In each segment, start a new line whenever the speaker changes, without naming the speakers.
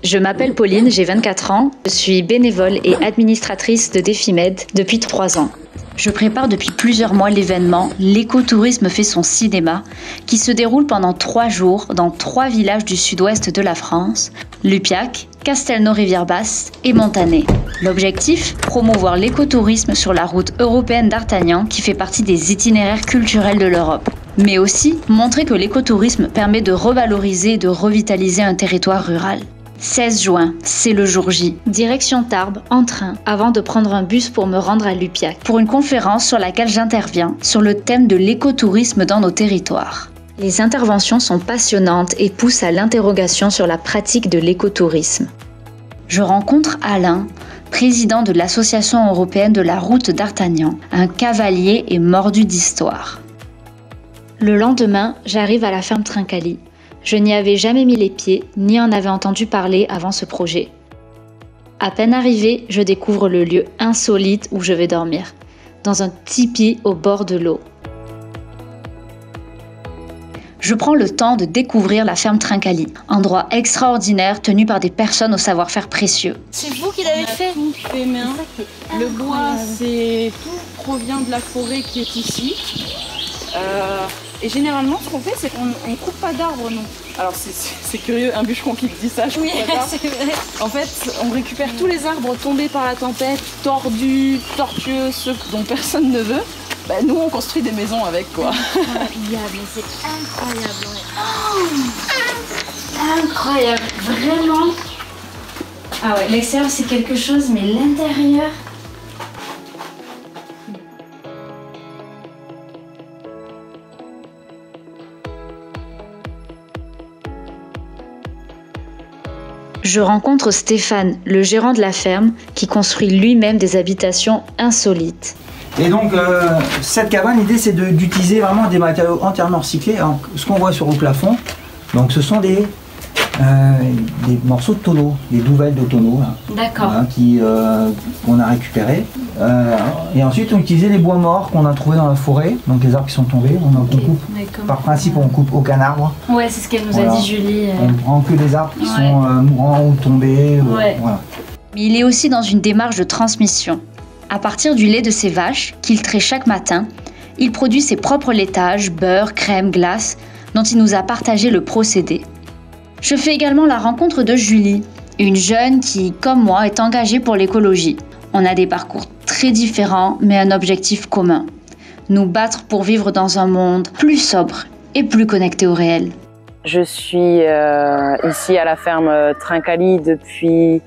Je m'appelle Pauline, j'ai 24 ans. Je suis bénévole et administratrice de Défimed depuis 3 ans. Je prépare depuis plusieurs mois l'événement L'écotourisme fait son cinéma, qui se déroule pendant 3 jours dans 3 villages du sud-ouest de la France, Lupiac, Castelnau-Rivière-Basse et Montanet. L'objectif, promouvoir l'écotourisme sur la route européenne d'Artagnan qui fait partie des itinéraires culturels de l'Europe. Mais aussi montrer que l'écotourisme permet de revaloriser et de revitaliser un territoire rural. 16 juin, c'est le jour J. Direction Tarbes, en train, avant de prendre un bus pour me rendre à Lupiac, pour une conférence sur laquelle j'interviens sur le thème de l'écotourisme dans nos territoires. Les interventions sont passionnantes et poussent à l'interrogation sur la pratique de l'écotourisme. Je rencontre Alain, président de l'Association européenne de la route d'Artagnan, un cavalier et mordu d'histoire. Le lendemain, j'arrive à la ferme Trincali. Je n'y avais jamais mis les pieds, ni en avais entendu parler avant ce projet. À peine arrivée, je découvre le lieu insolite où je vais dormir, dans un tipi au bord de l'eau. Je prends le temps de découvrir la ferme Trincali, endroit extraordinaire tenu par des personnes au savoir-faire précieux.
C'est vous qui l'avez fait?
Fait main. Le bois, tout provient de la forêt qui est ici. Et généralement, ce qu'on fait, c'est qu'on ne coupe pas d'arbres, non. Alors c'est curieux, un bûcheron qui dit ça, je
Oui,
comprends pas.
c'est vrai.
En fait, on récupère tous les arbres tombés par la tempête, tordus, tortueux, ceux dont personne ne veut. Bah, nous, on construit des maisons avec, quoi.
Incroyable, c'est incroyable. Oh, incroyable, vraiment. Ah ouais, l'extérieur c'est quelque chose, mais l'intérieur...
Je rencontre Stéphane, le gérant de la ferme, qui construit lui-même des habitations insolites.
Et donc, cette cabane, l'idée, c'est d'utiliser vraiment des matériaux entièrement recyclés. Alors, ce qu'on voit sur le plafond, donc, ce sont des morceaux de tonneaux, des nouvelles de tonneaux,
D'accord.
Qu'on a récupérés. Et ensuite, on utilisait les bois morts qu'on a trouvés dans la forêt, donc les arbres qui sont tombés. On coupe, par principe, on coupe aucun arbre.
Ouais, c'est ce qu'elle nous a dit, Julie.
On prend que des arbres qui sont mourants ou tombés.
Ouais.
Voilà.
Mais il est aussi dans une démarche de transmission. À partir du lait de ses vaches, qu'il traite chaque matin, il produit ses propres laitages, beurre, crème, glace, dont il nous a partagé le procédé. Je fais également la rencontre de Julie, une jeune qui, comme moi, est engagée pour l'écologie. On a des parcours très différents, mais un objectif commun. Nous battre pour vivre dans un monde plus sobre et plus connecté au réel.
Je suis ici à la ferme Trincali depuis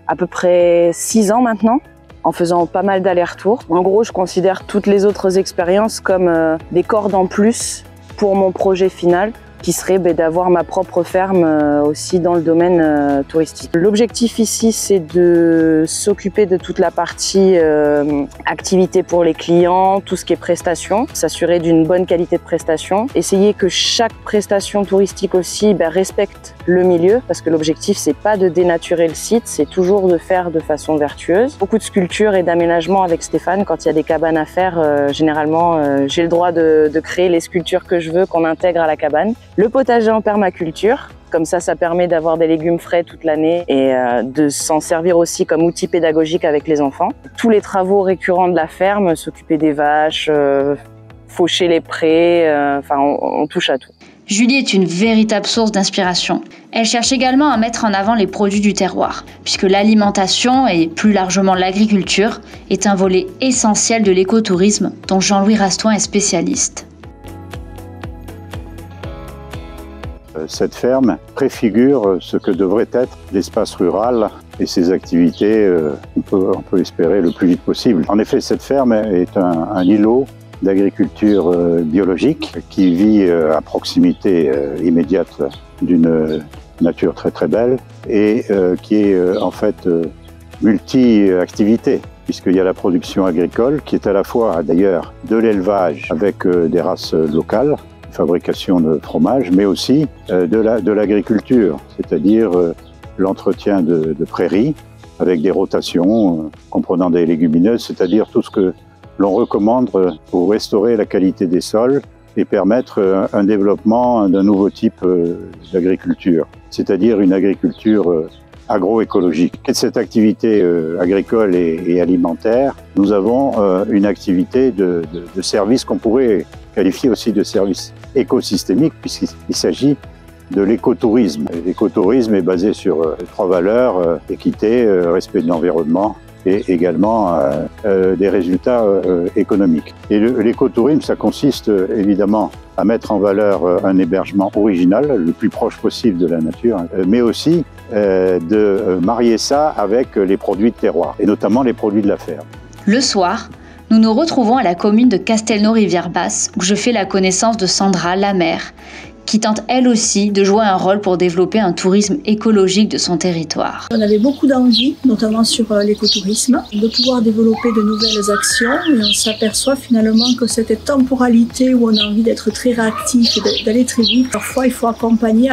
à peu près 6 ans maintenant, en faisant pas mal d'allers-retours. En gros, je considère toutes les autres expériences comme des cordes en plus pour mon projet final, qui serait d'avoir ma propre ferme aussi dans le domaine touristique. L'objectif ici, c'est de s'occuper de toute la partie activité pour les clients, tout ce qui est prestations, s'assurer d'une bonne qualité de prestation, essayer que chaque prestation touristique aussi respecte le milieu, parce que l'objectif, c'est pas de dénaturer le site, c'est toujours de faire de façon vertueuse. Beaucoup de sculptures et d'aménagement avec Stéphane. Quand il y a des cabanes à faire, généralement, j'ai le droit de créer les sculptures que je veux qu'on intègre à la cabane. Le potager en permaculture, comme ça permet d'avoir des légumes frais toute l'année et de s'en servir aussi comme outil pédagogique avec les enfants. Tous les travaux récurrents de la ferme, s'occuper des vaches, faucher les prés, on touche à tout.
Julie est une véritable source d'inspiration. Elle cherche également à mettre en avant les produits du terroir, puisque l'alimentation et plus largement l'agriculture est un volet essentiel de l'écotourisme dont Jean-Louis Rastoin est spécialiste.
Cette ferme préfigure ce que devrait être l'espace rural et ses activités, on peut espérer le plus vite possible. En effet, cette ferme est un îlot d'agriculture biologique qui vit à proximité immédiate d'une nature très très belle et qui est en fait multi-activité, puisqu'il y a la production agricole qui est à la fois d'ailleurs de l'élevage avec des races locales, fabrication de fromage, mais aussi de l'agriculture, c'est-à-dire l'entretien de prairies avec des rotations comprenant des légumineuses, c'est-à-dire tout ce que l'on recommande pour restaurer la qualité des sols et permettre un développement d'un nouveau type d'agriculture, c'est-à-dire une agriculture agroécologique. Et de cette activité agricole et alimentaire, nous avons une activité de service qu'on pourrait qualifier aussi de service écosystémique, puisqu'il s'agit de l'écotourisme. L'écotourisme est basé sur 3 valeurs, équité, respect de l'environnement et également des résultats économiques. Et l'écotourisme, ça consiste évidemment à mettre en valeur un hébergement original, le plus proche possible de la nature, mais aussi de marier ça avec les produits de terroir, et notamment les produits de la ferme.
Le soir, nous nous retrouvons à la commune de Castelnau-Rivière-Basse, où je fais la connaissance de Sandra, la mère, qui tente elle aussi de jouer un rôle pour développer un tourisme écologique de son territoire.
On avait beaucoup d'envie, notamment sur l'écotourisme, de pouvoir développer de nouvelles actions et on s'aperçoit finalement que cette temporalité où on a envie d'être très réactif et d'aller très vite, parfois il faut accompagner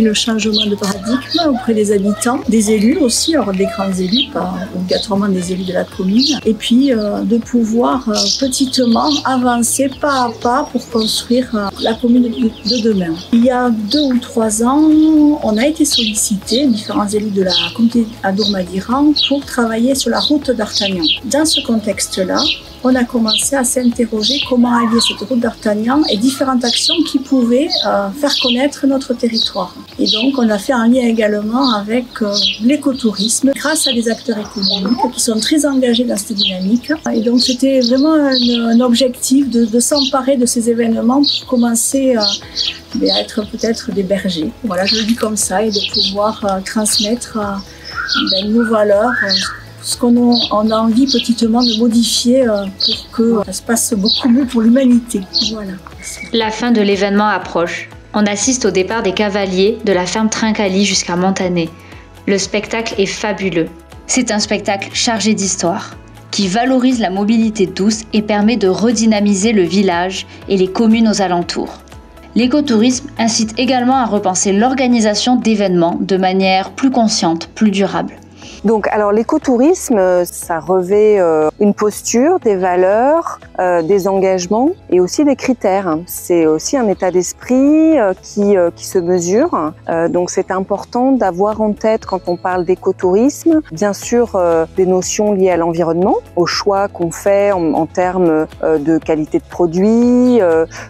le changement de paradigme auprès des habitants, des élus aussi, alors des grands élus, pas obligatoirement des élus de la commune, et puis de pouvoir petitement avancer pas à pas pour construire la commune de demain. Il y a 2 ou 3 ans, on a été sollicité, différents élus de la communauté Adour-Madiran, pour travailler sur la route d'Artagnan. Dans ce contexte-là, on a commencé à s'interroger comment allier cette route d'Artagnan et différentes actions qui pouvaient faire connaître notre territoire. Et donc, on a fait un lien également avec l'écotourisme grâce à des acteurs économiques qui sont très engagés dans cette dynamique. Et donc, c'était vraiment un objectif de s'emparer de ces événements pour commencer à être peut-être des bergers. Voilà, je le dis comme ça, et de pouvoir transmettre nos valeurs, ce qu'on a envie petitement de modifier pour que ça se passe beaucoup mieux pour l'humanité. Voilà.
La fin de l'événement approche. On assiste au départ des cavaliers de la ferme Trincali jusqu'à Montané. Le spectacle est fabuleux. C'est un spectacle chargé d'histoire, qui valorise la mobilité douce et permet de redynamiser le village et les communes aux alentours. L'écotourisme incite également à repenser l'organisation d'événements de manière plus consciente, plus durable.
Donc, alors l'écotourisme, ça revêt une posture, des valeurs, des engagements et aussi des critères. C'est aussi un état d'esprit qui se mesure. Donc, c'est important d'avoir en tête quand on parle d'écotourisme, bien sûr, des notions liées à l'environnement, aux choix qu'on fait en termes de qualité de produit,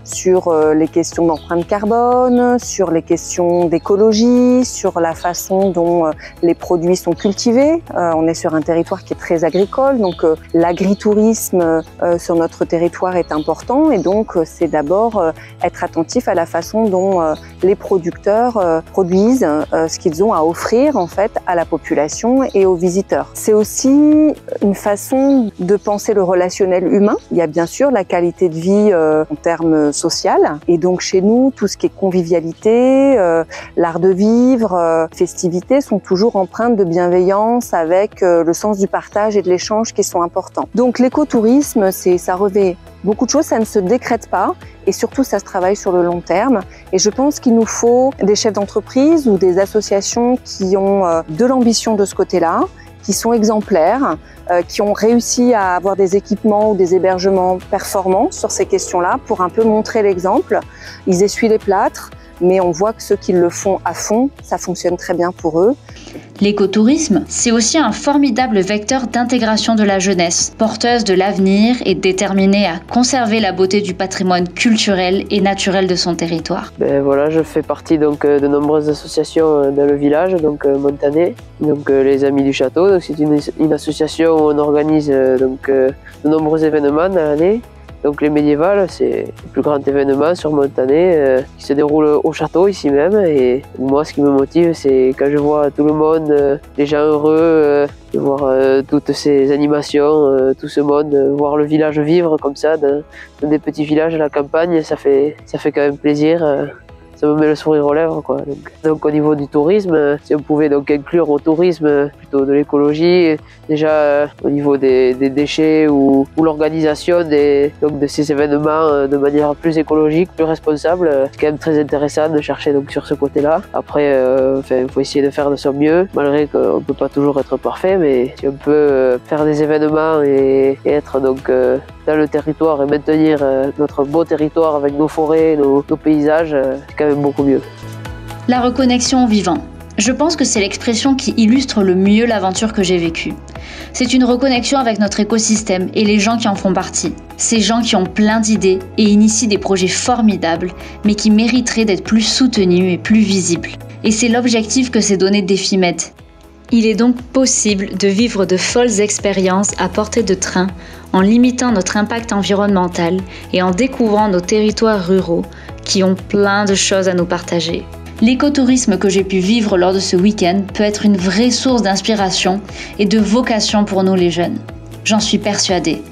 sur les questions d'empreinte carbone, sur les questions d'écologie, sur la façon dont les produits sont cultivés. On est sur un territoire qui est très agricole, donc l'agritourisme sur notre territoire est important et donc c'est d'abord être attentif à la façon dont les producteurs produisent ce qu'ils ont à offrir en fait à la population et aux visiteurs. C'est aussi une façon de penser le relationnel humain. Il y a bien sûr la qualité de vie en termes social et donc chez nous tout ce qui est convivialité, l'art de vivre, festivités sont toujours empreintes de bienveillance avec le sens du partage et de l'échange qui sont importants. Donc l'écotourisme, ça revêt beaucoup de choses, ça ne se décrète pas et surtout ça se travaille sur le long terme. Et je pense qu'il nous faut des chefs d'entreprise ou des associations qui ont de l'ambition de ce côté-là, qui sont exemplaires, qui ont réussi à avoir des équipements ou des hébergements performants sur ces questions-là pour un peu montrer l'exemple. Ils essuient les plâtres, mais on voit que ceux qui le font à fond, ça fonctionne très bien pour eux.
L'écotourisme, c'est aussi un formidable vecteur d'intégration de la jeunesse, porteuse de l'avenir et déterminée à conserver la beauté du patrimoine culturel et naturel de son territoire.
Voilà, je fais partie donc de nombreuses associations dans le village, donc Montané, donc les Amis du Château. C'est une association où on organise donc de nombreux événements dans l'année. Donc les médiévales, c'est le plus grand événement sur Montané qui se déroule au château ici même. Et moi, ce qui me motive, c'est quand je vois tout le monde, les gens heureux, de voir toutes ces animations, tout ce monde, voir le village vivre comme ça, dans des petits villages à la campagne, ça fait quand même plaisir. Ça me met le sourire aux lèvres, quoi. Donc au niveau du tourisme, si on pouvait donc inclure au tourisme plutôt de l'écologie, déjà au niveau des déchets ou l'organisation de ces événements de manière plus écologique, plus responsable, c'est quand même très intéressant de chercher donc sur ce côté-là. Après, il faut essayer de faire de son mieux, malgré qu'on ne peut pas toujours être parfait, mais si on peut faire des événements et être donc dans le territoire et maintenir notre beau territoire avec nos forêts, nos paysages, c'est quand même beaucoup mieux.
La reconnexion au vivant. Je pense que c'est l'expression qui illustre le mieux l'aventure que j'ai vécue. C'est une reconnexion avec notre écosystème et les gens qui en font partie. Ces gens qui ont plein d'idées et initient des projets formidables, mais qui mériteraient d'être plus soutenus et plus visibles. Et c'est l'objectif que s'est donné DefiMed. Il est donc possible de vivre de folles expériences à portée de train en limitant notre impact environnemental et en découvrant nos territoires ruraux qui ont plein de choses à nous partager. L'écotourisme que j'ai pu vivre lors de ce week-end peut être une vraie source d'inspiration et de vocation pour nous les jeunes. J'en suis persuadée.